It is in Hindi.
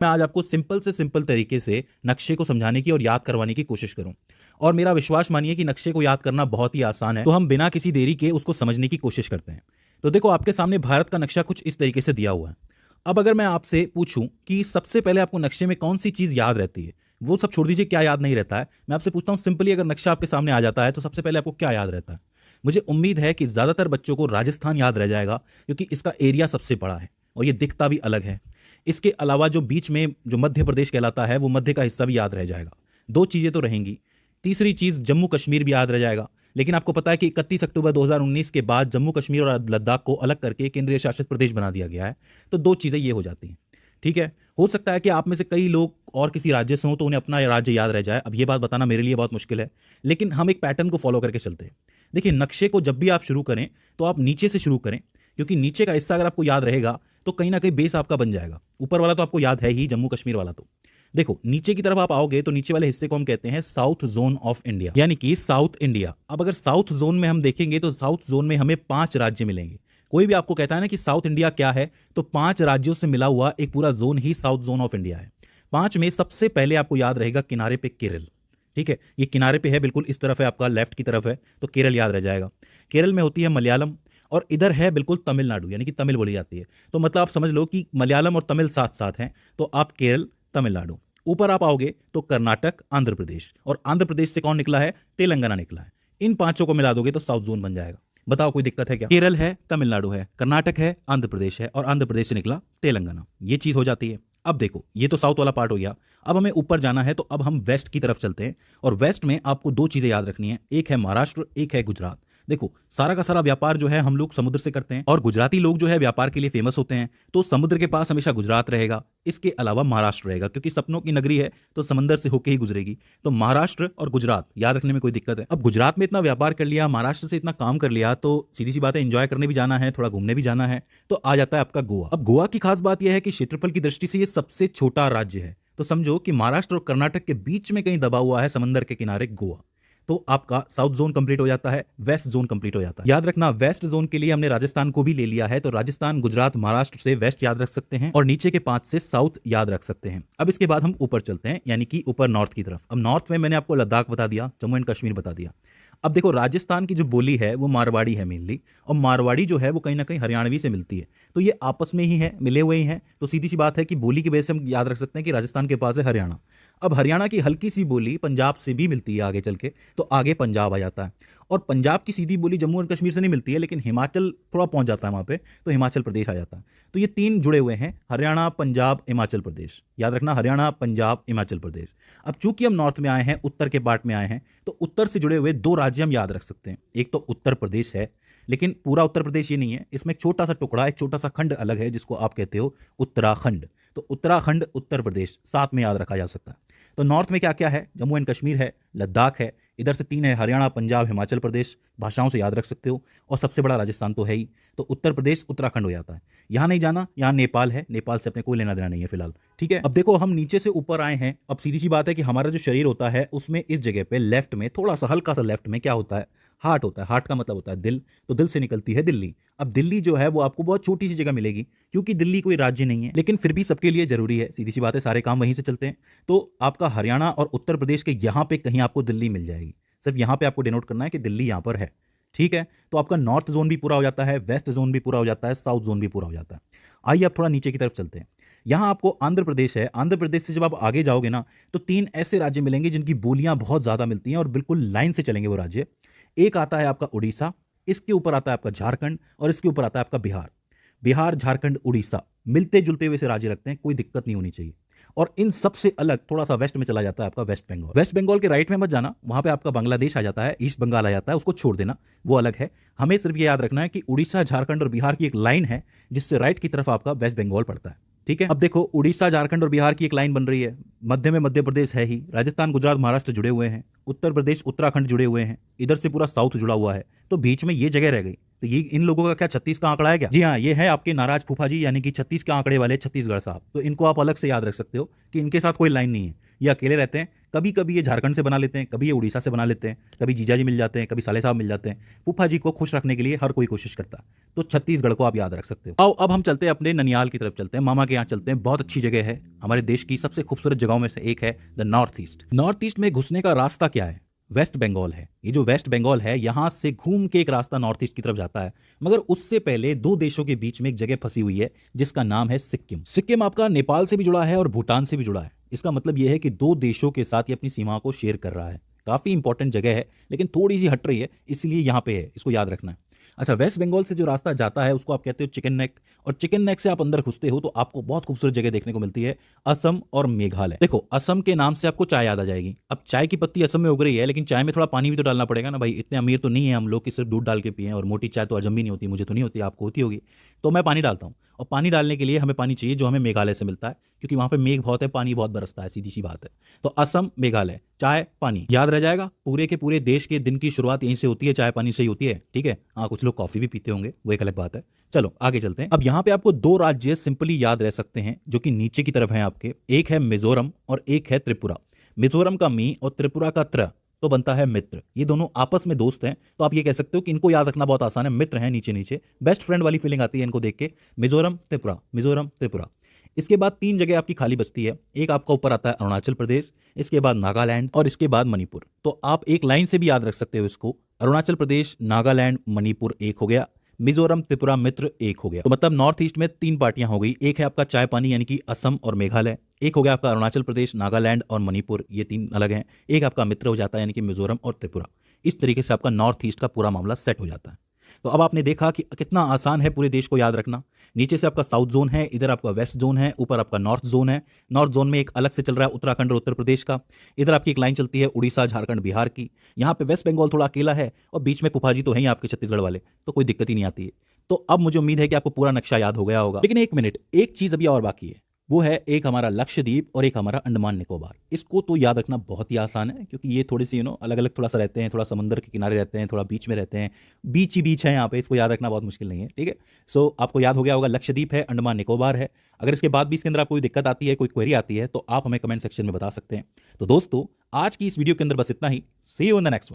मैं आज आपको सिंपल से सिंपल तरीके से नक्शे को समझाने की और याद करवाने की कोशिश करूं। और मेरा विश्वास मानिए कि नक्शे को याद करना बहुत ही आसान है, तो हम बिना किसी देरी के उसको समझने की कोशिश करते हैं। तो देखो, आपके सामने भारत का नक्शा कुछ इस तरीके से दिया हुआ है। अब अगर मैं आपसे पूछूं कि सबसे पहले आपको नक्शे में कौन सी चीज याद रहती है, वो सब छोड़ दीजिए, क्या याद नहीं रहता है। मैं आपसे पूछता हूं सिंपली, अगर नक्शा आपके सामने आ जाता है तो सबसे पहले आपको क्या याद रहता है। मुझे उम्मीद है कि ज्यादातर बच्चों को राजस्थान याद रह जाएगा, क्योंकि इसका एरिया सबसे बड़ा है और ये दिखता भी अलग है। इसके अलावा जो बीच में जो मध्य प्रदेश कहलाता है, वो मध्य का हिस्सा भी याद रह जाएगा। दो चीजें तो रहेंगी। तीसरी चीज, जम्मू कश्मीर भी याद रह जाएगा। लेकिन आपको पता है कि 31 अक्टूबर 2019 के बाद जम्मू कश्मीर और लद्दाख को अलग करके केंद्रीय शासित प्रदेश बना दिया गया है। तो दो चीजें ये हो जाती हैं। ठीक है, हो सकता है कि आप में से कई लोग और किसी राज्य से हों तो उन्हें अपना राज्य याद रह जाए। अब ये बात बताना मेरे लिए बहुत मुश्किल है, लेकिन हम एक पैटर्न को फॉलो करके चलते हैं। देखिए, नक्शे को जब भी आप शुरू करें तो आप नीचे से शुरू करें, क्योंकि नीचे का हिस्सा अगर आपको याद रहेगा तो कहीं ना कहीं बेस आपका बन जाएगा। ऊपर वाला तो आपको याद है ही, जम्मू कश्मीर वाला। तो देखो, नीचे की तरफ आप आओगे तो नीचे वाले हिस्से को हम कहते हैं साउथ जोन ऑफ इंडिया, यानी कि साउथ इंडिया। अब अगर साउथ जोन में हम देखेंगे तो साउथ जोन में हमें 5 राज्य मिलेंगे। कोई भी आपको कहता है ना कि साउथ इंडिया क्या है, तो 5 राज्यों से मिला हुआ एक पूरा zone he south zone of India है। 5 में सबसे पहले आपको याद रहेगा किनारे पे केरल। ठीक है, ये किनारे पे है, बिल्कुल इस तरफ है, आपका लेफ्ट की तरफ है, तो केरल याद रह जाएगा। केरल में होती है मलयालम, और इधर है बिल्कुल तमिलनाडु, यानी कि तमिल बोली जाती है। तो मतलब आप समझ लो कि मलयालम और तमिल साथ साथ हैं, तो आप केरल, तमिलनाडु। ऊपर आप आओगे तो कर्नाटक, आंध्र प्रदेश, और आंध्र प्रदेश से कौन निकला है? तेलंगाना निकला है। इन पांचों को मिला दोगे तो साउथ जोन बन जाएगा। बताओ, कोई दिक्कत है क्या? केरल है, तमिलनाडु है, कर्नाटक है, आंध्र प्रदेश है, और आंध्र प्रदेश से निकला तेलंगाना। ये चीज हो जाती है। अब देखो, ये तो साउथ वाला पार्ट हो गया। अब हमें ऊपर जाना है, तो अब हम वेस्ट की तरफ चलते हैं। और वेस्ट में आपको दो चीजें याद रखनी है, एक है महाराष्ट्र, एक है गुजरात। देखो, सारा का सारा व्यापार जो है हम लोग समुद्र से करते हैं, और गुजराती लोग जो है व्यापार के लिए फेमस होते हैं। तो समुद्र के पास हमेशा गुजरात रहेगा। इसके अलावा महाराष्ट्र रहेगा, क्योंकि सपनों की नगरी है तो समंदर से होके ही गुजरेगी। तो महाराष्ट्र और गुजरात याद रखने में कोई दिक्कत है? अब गुजरात में इतना व्यापार कर लिया, महाराष्ट्र से इतना काम कर लिया, तो सीधी सी बात है, एंजॉय करने भी जाना है, थोड़ा घूमने भी जाना है, तो आ जाता है आपका गोवा। अब गोवा की खास बात यह है कि क्षेत्रफल की दृष्टि से ये सबसे छोटा राज्य है। तो समझो कि महाराष्ट्र और कर्नाटक के बीच में कहीं दबा हुआ है समंदर के किनारे गोवा। तो आपका साउथ जोन कंप्लीट हो जाता है, वेस्ट जोन कंप्लीट हो जाता है। याद रखना, वेस्ट जोन के लिए हमने राजस्थान को भी ले लिया है, तो राजस्थान, गुजरात, महाराष्ट्र से वेस्ट याद रख सकते हैं, और नीचे के 5 से साउथ याद रख सकते हैं। अब इसके बाद हम ऊपर चलते हैं, यानी कि ऊपर नॉर्थ की तरफ। अब नॉर्थ में मैंने आपको लद्दाख बता दिया, जम्मू एंड कश्मीर बता दिया। अब देखो, राजस्थान की जो बोली है वो मारवाड़ी है मेनली, और मारवाड़ी जो है वो कहीं ना कहीं हरियाणवी से मिलती है। तो ये आपस में ही है, मिले हुए ही हैं। तो सीधी सी बात है कि बोली की वजह से हम याद रख सकते हैं कि राजस्थान के पास है हरियाणा। अब हरियाणा की हल्की सी बोली पंजाब से भी मिलती है आगे चल के, तो आगे पंजाब आ जाता है। और पंजाब की सीधी बोली जम्मू एंड कश्मीर से नहीं मिलती है, लेकिन हिमाचल थोड़ा पहुंच जाता है वहां पे, तो हिमाचल प्रदेश आ जाता है। तो ये 3 जुड़े हुए हैं, हरियाणा, पंजाब, हिमाचल प्रदेश। याद रखना, हरियाणा, पंजाब, हिमाचल प्रदेश। अब चूंकि हम नॉर्थ में आए हैं, उत्तर के पार्ट में आए हैं, तो उत्तर से जुड़े हुए 2 राज्य हम याद रख सकते हैं। एक तो उत्तर प्रदेश है, लेकिन पूरा उत्तर प्रदेश ये नहीं है, इसमें एक छोटा सा टुकड़ा, एक छोटा सा खंड अलग है, जिसको आप कहते हो उत्तराखंड। तो उत्तराखंड, उत्तर प्रदेश साथ में याद रखा जा सकता है। तो नॉर्थ में क्या क्या है? जम्मू एंड कश्मीर है, लद्दाख है, इधर से 3 है, हरियाणा, पंजाब, हिमाचल प्रदेश। भाषाओं से याद रख सकते हो, और सबसे बड़ा राजस्थान तो है ही। तो उत्तर प्रदेश, उत्तराखंड हो जाता है। यहां नहीं जाना, यहां नेपाल है, नेपाल से अपने कोई लेना देना नहीं है फिलहाल। ठीक है, अब देखो, हम नीचे से ऊपर आए हैं। अब सीधी सी बात है कि हमारा जो शरीर होता है उसमें इस जगह पे लेफ्ट में, थोड़ा सा हल्का सा लेफ्ट में क्या होता है? हार्ट होता है। हार्ट का मतलब होता है दिल। तो दिल से निकलती है दिल्ली। अब दिल्ली जो है वो आपको बहुत छोटी सी जगह मिलेगी, क्योंकि दिल्ली कोई राज्य नहीं है, लेकिन फिर भी सबके लिए जरूरी है। सीधी सी बात है, सारे काम वहीं से चलते हैं। तो आपका हरियाणा और उत्तर प्रदेश के यहाँ पे कहीं आपको दिल्ली मिल जाएगी। सिर्फ यहाँ पे आपको डिनोट करना है कि दिल्ली यहाँ पर है। ठीक है, तो आपका नॉर्थ जोन भी पूरा हो जाता है, वेस्ट जोन भी पूरा हो जाता है, साउथ जोन भी पूरा हो जाता है। आइए अब थोड़ा नीचे की तरफ चलते हैं। यहाँ आपको आंध्र प्रदेश है। आंध्र प्रदेश से जब आप आगे जाओगे ना, तो 3 ऐसे राज्य मिलेंगे जिनकी बोलियां बहुत ज्यादा मिलती हैं, और बिल्कुल लाइन से चलेंगे वो राज्य। एक आता है आपका उड़ीसा, इसके ऊपर आता है आपका झारखंड, और इसके ऊपर आता है आपका बिहार। बिहार, झारखंड, उड़ीसा मिलते जुलते हुए से राज्य रखते हैं, कोई दिक्कत नहीं होनी चाहिए। और इन सबसे अलग थोड़ा सा वेस्ट में चला जाता है आपका वेस्ट बंगाल। वेस्ट बंगाल के राइट में मत जाना, वहां पे आपका बांग्लादेश आ जाता है, ईस्ट बंगाल आ जाता है, उसको छोड़ देना, वो अलग है। हमें सिर्फ ये याद रखना है कि उड़ीसा, झारखंड और बिहार की एक लाइन है, जिससे राइट की तरफ आपका वेस्ट बंगाल पड़ता है। ठीक है, अब देखो, उड़ीसा, झारखंड और बिहार की एक लाइन बन रही है, मध्य में मध्य प्रदेश है ही, राजस्थान, गुजरात, महाराष्ट्र जुड़े हुए हैं, उत्तर प्रदेश, उत्तराखंड जुड़े हुए हैं, इधर से पूरा साउथ जुड़ा हुआ है, तो बीच में ये जगह रह गई। तो ये इन लोगों का क्या 36 का आंकड़ा है क्या? जी हाँ, ये है आपके नाराज फूफा जी, यानी कि 36 के आंकड़े वाले छत्तीसगढ़ साहब। तो इनको आप अलग से याद रख सकते हो कि इनके साथ कोई लाइन नहीं है, ये अकेले रहते हैं। कभी कभी ये झारखंड से बना लेते हैं, कभी ये उड़ीसा से बना लेते हैं, कभी जीजा जी मिल जाते हैं, कभी साले साहब मिल जाते हैं। फूफा जी को खुश रखने के लिए हर कोई कोशिश करता है। तो छत्तीसगढ़ को आप याद रख सकते हो। आओ अब हम चलते हैं अपने ननियाल की तरफ, चलते हैं मामा के यहाँ चलते हैं। बहुत अच्छी जगह है, हमारे देश की सबसे खूबसूरत जगहों में से एक है the north east. North east में घुसने का रास्ता क्या है? वेस्ट बंगाल है। ये जो वेस्ट बंगाल है, यहां से घूम के एक रास्ता नॉर्थ ईस्ट की तरफ जाता है। मगर उससे पहले दो देशों के बीच में एक जगह फंसी हुई है जिसका नाम है सिक्किम। सिक्किम आपका नेपाल से भी जुड़ा है और भूटान से भी जुड़ा है। इसका मतलब यह है कि दो देशों के साथ ये अपनी सीमाओं को शेयर कर रहा है। काफी इंपॉर्टेंट जगह है, लेकिन थोड़ी सी हट रही है, इसलिए यहां पे है, इसको याद रखना है। अच्छा, वेस्ट बंगाल से जो रास्ता जाता है उसको आप कहते हो चिकन नेक, और चिकन नेक से आप अंदर घुसते हो तो आपको बहुत खूबसूरत जगह देखने को मिलती है, असम और मेघालय। देखो, असम के नाम से आपको चाय याद आ जाएगी। अब चाय की पत्ती असम में उग रही है, लेकिन चाय में थोड़ा पानी भी तो डालना पड़ेगा ना भाई। इतने अमीर तो नहीं है हम लोग कि सिर्फ दूध डाल के पिए, और मोटी चाय तो हजम भी नहीं होती, मुझे तो नहीं होती, आपको होती होगी। तो मैं पानी डालता हूँ, और पानी डालने के लिए हमें पानी चाहिए जो हमें मेघालय से मिलता है, क्योंकि वहां पे मेघ बहुत है, पानी बहुत बरसता है, सीधी सी बात है। तो असम, मेघालय, चाय पानी याद रह जाएगा। पूरे के पूरे देश के दिन की शुरुआत यहीं से होती है, चाय पानी से ही होती है, ठीक है। हाँ, कुछ लोग कॉफी भी पीते होंगे, वो एक अलग बात है। चलो आगे चलते हैं। अब यहाँ पे आपको दो राज्य सिंपली याद रह सकते हैं जो कि नीचे की तरफ हैं आपके। एक है मिजोरम और एक है त्रिपुरा। मिजोरम का मी और त्रिपुरा का त्र तो बनता है मित्र। ये दोनों आपस में दोस्त हैं, तो आप ये कह सकते हो कि इनको याद रखना बहुत आसान है। मित्र हैं नीचे नीचे, बेस्ट फ्रेंड वाली फीलिंग आती है इनको देख के। मिजोरम त्रिपुरा, मिजोरम त्रिपुरा। इसके बाद तीन जगह आपकी खाली बचती है। एक आपका ऊपर आता है अरुणाचल प्रदेश, इसके बाद नागालैंड और इसके बाद मणिपुर। तो आप एक लाइन से भी याद रख सकते हो इसको, अरुणाचल प्रदेश, नागालैंड, मणिपुर एक हो गया, मिजोरम त्रिपुरा मित्र एक हो गया। तो मतलब नॉर्थ ईस्ट में तीन पार्टियां हो गई। एक है आपका चाय पानी यानी कि असम और मेघालय, एक हो गया आपका अरुणाचल प्रदेश, नागालैंड और मणिपुर, ये तीन अलग हैं। एक आपका मित्र हो जाता है यानी कि मिजोरम और त्रिपुरा। इस तरीके से आपका नॉर्थ ईस्ट का पूरा मामला सेट हो जाता है। तो अब आपने देखा कि कितना आसान है पूरे देश को याद रखना। नीचे से आपका साउथ जोन है, इधर आपका वेस्ट जोन है, ऊपर आपका नॉर्थ जोन है। नॉर्थ जोन में एक अलग से चल रहा है उत्तराखंड और उत्तर प्रदेश का। इधर आपकी एक लाइन चलती है उड़ीसा, झारखंड, बिहार की। यहाँ पे वेस्ट बंगाल थोड़ा अकेला है, और बीच में फूफा जी तो हैं ही आपके छत्तीसगढ़ वाले, तो कोई दिक्कत ही नहीं आती है। तो अब मुझे उम्मीद है कि आपको पूरा नक्शा याद हो गया होगा। लेकिन एक मिनट, एक चीज अभी और बाकी है, वो है एक हमारा लक्षद्वीप और एक हमारा अंडमान निकोबार। इसको तो याद रखना बहुत ही आसान है, क्योंकि ये थोड़ी सी अलग अलग थोड़ा सा रहते हैं, थोड़ा समंदर के किनारे रहते हैं, थोड़ा बीच में रहते हैं, बीच ही बीच है यहाँ पे। इसको याद रखना बहुत मुश्किल नहीं है, ठीक है। सो आपको याद हो गया होगा, लक्षद्वीप है, अंडमान निकोबार है। अगर इसके बाद भी इसके अंदर आपको कोई दिक्कत आती है, कोई क्वेरी आती है, तो आप हमें कमेंट सेक्शन में बता सकते हैं। तो दोस्तों, आज की इस वीडियो के अंदर बस इतना ही। See you in the next one.